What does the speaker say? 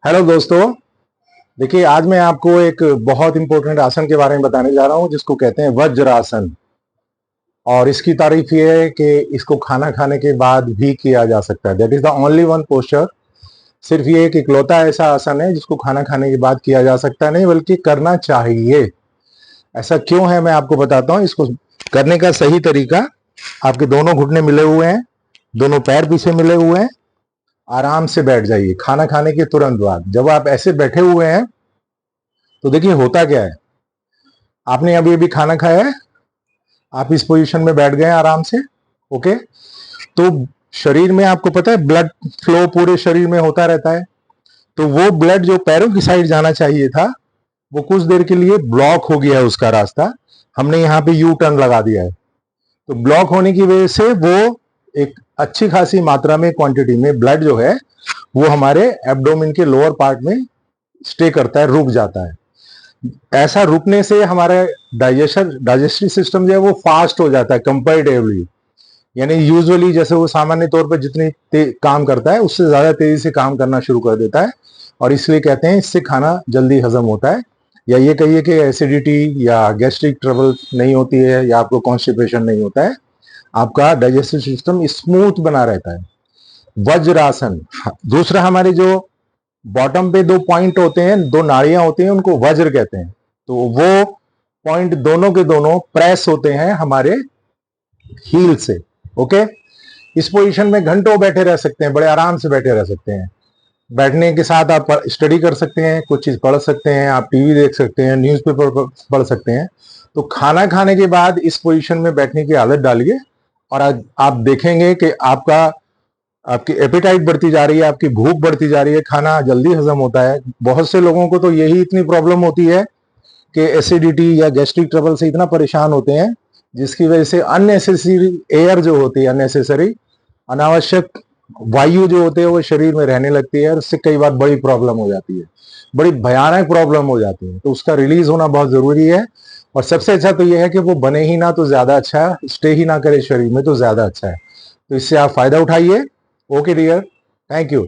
Hello दोस्तों। देखिए, आज मैं आपको एक बहुत इंपॉर्टेंट आसन के बारे में बताने जा रहा हूं जिसको कहते हैं वज्रासन। और इसकी तारीफ ये है कि इसको खाना खाने के बाद भी किया जा सकता है। That is the only one posture. सिर्फ ये एक इकलौता ऐसा आसन है जिसको खाना खाने के बाद किया जा सकता नहीं, बल्कि करना चाहिए। ऐसा क्यों है मैं आपको बताता हूं। इसको करने का सही तरीका, आपके दोनों घुटने मिले हुए हैं, दोनों पैर पीछे मिले हुए हैं, आराम से बैठ जाइए। खाना खाने के तुरंत बाद जब आप ऐसे बैठे हुए हैं तो देखिए होता क्या है। आपने अभी अभी खाना खाया है, आप इस पोजीशन में बैठ गए आराम से। ओके, तो शरीर में आपको पता है ब्लड फ्लो पूरे शरीर में होता रहता है। तो वो ब्लड जो पैरों की साइड जाना चाहिए था, वो कुछ देर के लिए ब्लॉक हो गया है उसका रास्ता। हमने यहाँ पे यू टर्न लगा दिया है। तो ब्लॉक होने की वजह से वो एक अच्छी खासी मात्रा में, क्वांटिटी में ब्लड जो है वो हमारे एब्डोमेन के लोअर पार्ट में स्टे करता है, रुक जाता है। ऐसा रुकने से हमारा डाइजेस्टिव सिस्टम जो है वो फास्ट हो जाता है कंपैरेटिवली। यानी यूजुअली जैसे वो सामान्य तौर पर जितनी काम करता है उससे ज्यादा तेजी से काम करना शुरू कर देता है। और इसलिए कहते हैं इससे खाना जल्दी हजम होता है। या ये कहिए कि एसिडिटी या गैस्ट्रिक ट्रबल नहीं होती है, या आपको कॉन्स्टिपेशन नहीं होता है। आपका डाइजेस्टिव सिस्टम स्मूथ बना रहता है। वज्रासन। दूसरा, हमारे जो बॉटम पे दो पॉइंट होते हैं, दो नाड़ियां होती हैं, उनको वज्र कहते हैं। तो वो पॉइंट दोनों के दोनों प्रेस होते हैं हमारे हील से। ओके, इस पोजीशन में घंटों बैठे रह सकते हैं, बड़े आराम से बैठे रह सकते हैं। बैठने के साथ आप स्टडी कर सकते हैं, कुछ चीज पढ़ सकते हैं, आप टीवी देख सकते हैं, न्यूज़पेपर पढ़ सकते हैं। तो खाना खाने के बाद इस पोजीशन में बैठने की आदत डालिए और आज आप देखेंगे कि आपकी एपेटाइट बढ़ती जा रही है, आपकी भूख बढ़ती जा रही है, खाना जल्दी हजम होता है। बहुत से लोगों को तो यही इतनी प्रॉब्लम होती है कि एसिडिटी या गैस्ट्रिक ट्रबल से इतना परेशान होते हैं, जिसकी वजह से अननेसेसरी एयर जो होती है, अननेसेसरी अनावश्यक वायु जो होते हैं वो शरीर में रहने लगती है, और उससे कई बार बड़ी प्रॉब्लम हो जाती है, बड़ी भयानक प्रॉब्लम हो जाती है। तो उसका रिलीज होना बहुत जरूरी है। और सबसे अच्छा तो यह है कि वो बने ही ना तो ज्यादा अच्छा है, स्टे ही ना करे शरीर में तो ज्यादा अच्छा है। तो इससे आप फायदा उठाइए। Okay dear, thank you.